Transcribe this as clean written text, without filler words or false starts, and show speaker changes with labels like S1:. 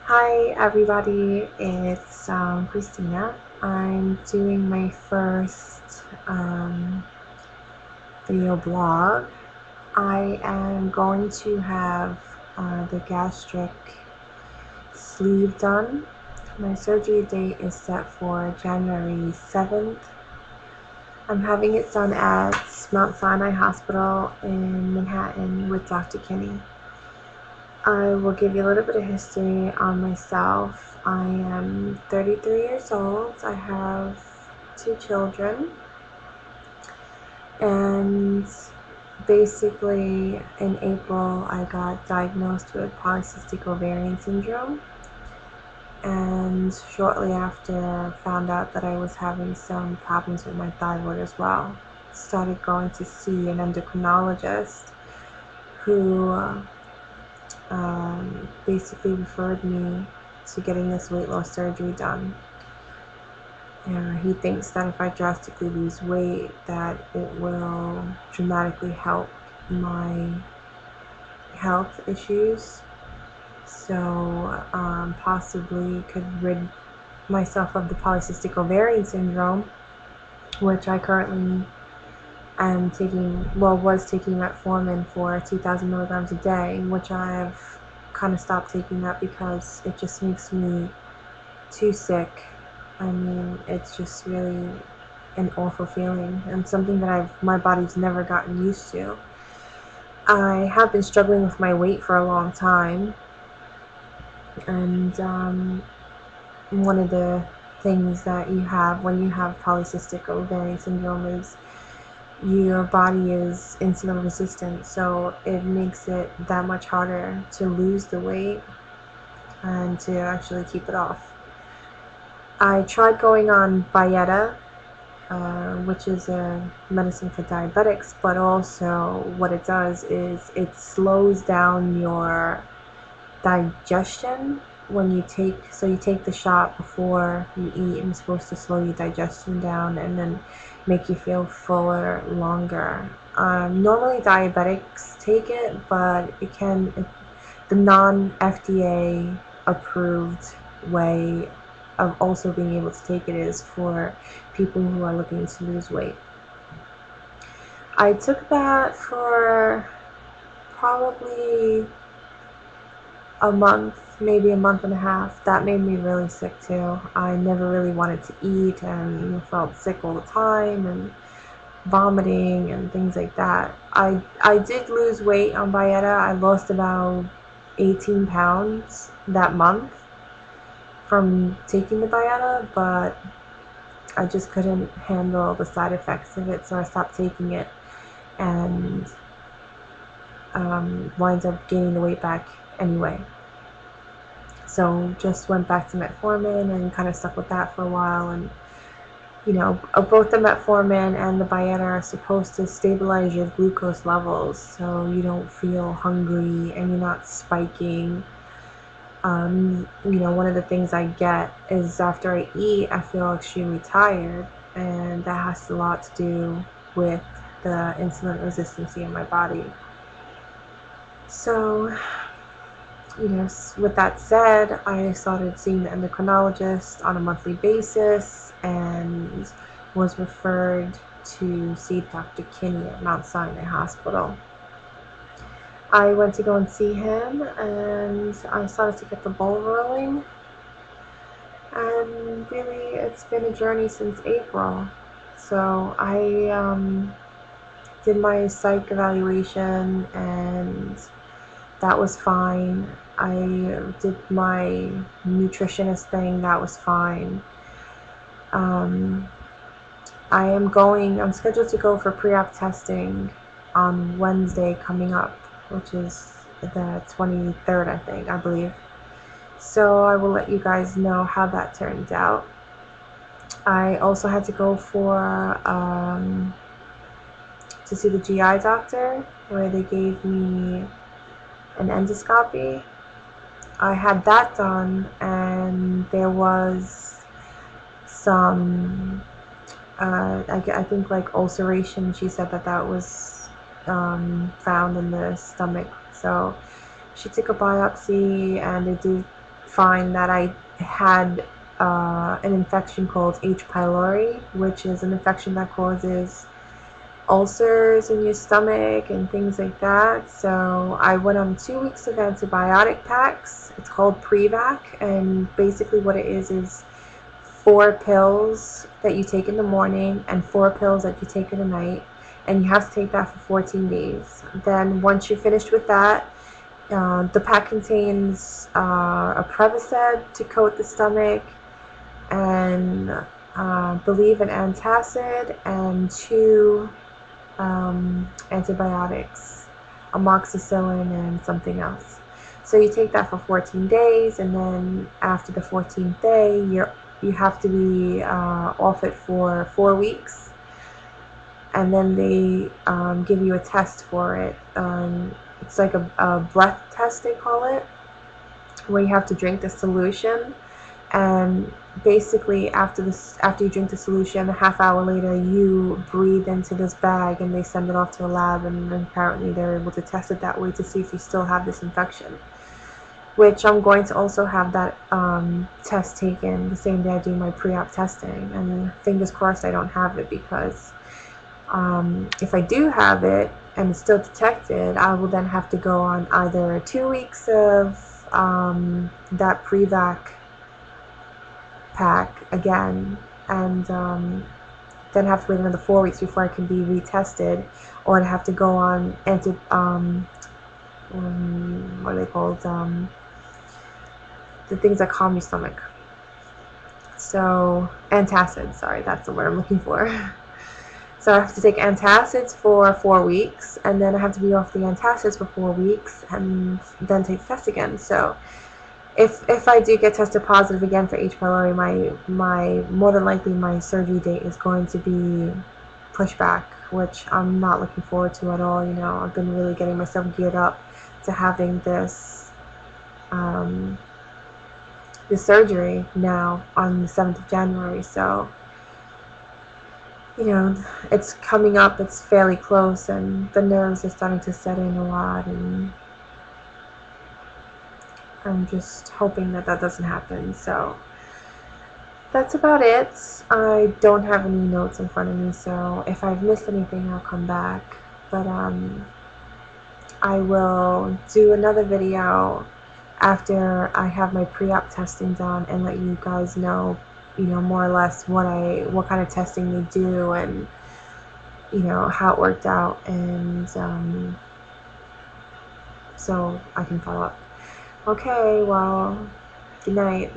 S1: Hi everybody, it's Christina. I'm doing my first video blog. I am going to have the gastric sleeve done. My surgery date is set for January 7th. I'm having it done at Mount Sinai Hospital in Manhattan with Dr. Kinney. I will give you a little bit of history on myself. I am 33 years old. I have 2 children. And basically, in April, I got diagnosed with polycystic ovarian syndrome. And shortly after, found out that I was having some problems with my thyroid as well. Started going to see an endocrinologist who basically referred me to getting this weight loss surgery done. He thinks that if I drastically lose weight, that it will dramatically help my health issues. So possibly could rid myself of the polycystic ovarian syndrome, which I currently am taking, was taking metformin for 2,000 milligrams a day, which I've kind of stopped taking that because it just makes me too sick. I mean, it's just really an awful feeling and something that my body's never gotten used to. I have been struggling with my weight for a long time, and one of the things that you have when you have polycystic ovarian syndrome is your body is insulin resistant, so it makes it that much harder to lose the weight and to actually keep it off. I tried going on Byetta, which is a medicine for diabetics, but also what it does is it slows down your digestion when you take the shot before you eat, and it's supposed to slow your digestion down and then make you feel fuller longer. Normally diabetics take it, but the non-FDA approved way of also being able to take it is for people who are looking to lose weight. I took that for probably a month, maybe a month and a half. That made me really sick too. I never really wanted to eat and felt sick all the time and vomiting and things like that. I did lose weight on Byetta. I lost about 18 pounds that month from taking the Byetta, but I just couldn't handle the side effects of it, so I stopped taking it and winds up gaining the weight back anyway. So just went back to metformin and kind of stuck with that for a while. And both the metformin and the Byetta are supposed to stabilize your glucose levels so you don't feel hungry and you're not spiking. One of the things I get is after I eat, I feel extremely tired, and that has a lot to do with the insulin resistance in my body. So, with that said, I started seeing the endocrinologist on a monthly basis and was referred to see Dr. Kinney at Mount Sinai Hospital. I went to go and see him, and I started to get the ball rolling. And really, it's been a journey since April. So I did my psych evaluation, and that was fine. I did my nutritionist thing, that was fine. I'm scheduled to go for pre-op testing on Wednesday coming up, which is the 23rd, I believe. So I will let you guys know how that turns out. I also had to go to see the GI doctor, where they gave me an endoscopy. I had that done, and there was some I think like ulceration. She said that was found in the stomach, so she took a biopsy and they did find that I had an infection called H. pylori, which is an infection that causes ulcers in your stomach and things like that. So I went on 2 weeks of antibiotic packs. It's called Prevac, and basically what it is 4 pills that you take in the morning and 4 pills that you take in the night, and you have to take that for 14 days. Then once you're finished with that, the pack contains a Prevacid to coat the stomach, and believe an antacid, and 2 antibiotics, amoxicillin and something else. So you take that for 14 days, and then after the 14th day, you have to be off it for 4 weeks, and then they give you a test for it. It's like a breath test, they call it, where you have to drink the solution, and basically after you drink the solution, a half hour later you breathe into this bag and they send it off to a lab, and apparently they're able to test it that way to see if you still have this infection, which I'm going to also have that test taken the same day I do my pre-op testing, and fingers crossed I don't have it, because if I do have it and it's still detected, I will then have to go on either 2 weeks of that Prevac pack again, and then have to wait another 4 weeks before I can be retested, or I'd have to go on what are they called? The things that calm your stomach. So antacids, sorry, that's the word I'm looking for. So I have to take antacids for 4 weeks, and then I have to be off the antacids for 4 weeks, and then take the test again. So if I do get tested positive again for H. pylori, my more than likely my surgery date is going to be pushed back, which I'm not looking forward to at all. You know, I've been really getting myself geared up to having this this surgery now on the 7th of January. So, you know, it's coming up, it's fairly close, and the nerves are starting to set in a lot, and I'm just hoping that that doesn't happen. So that's about it. I don't have any notes in front of me, so if I've missed anything, I'll come back. But I will do another video after I have my pre-op testing done and let you guys know, you know, more or less what kind of testing they do, and you know how it worked out, and so I can follow up. Okay, well, good night.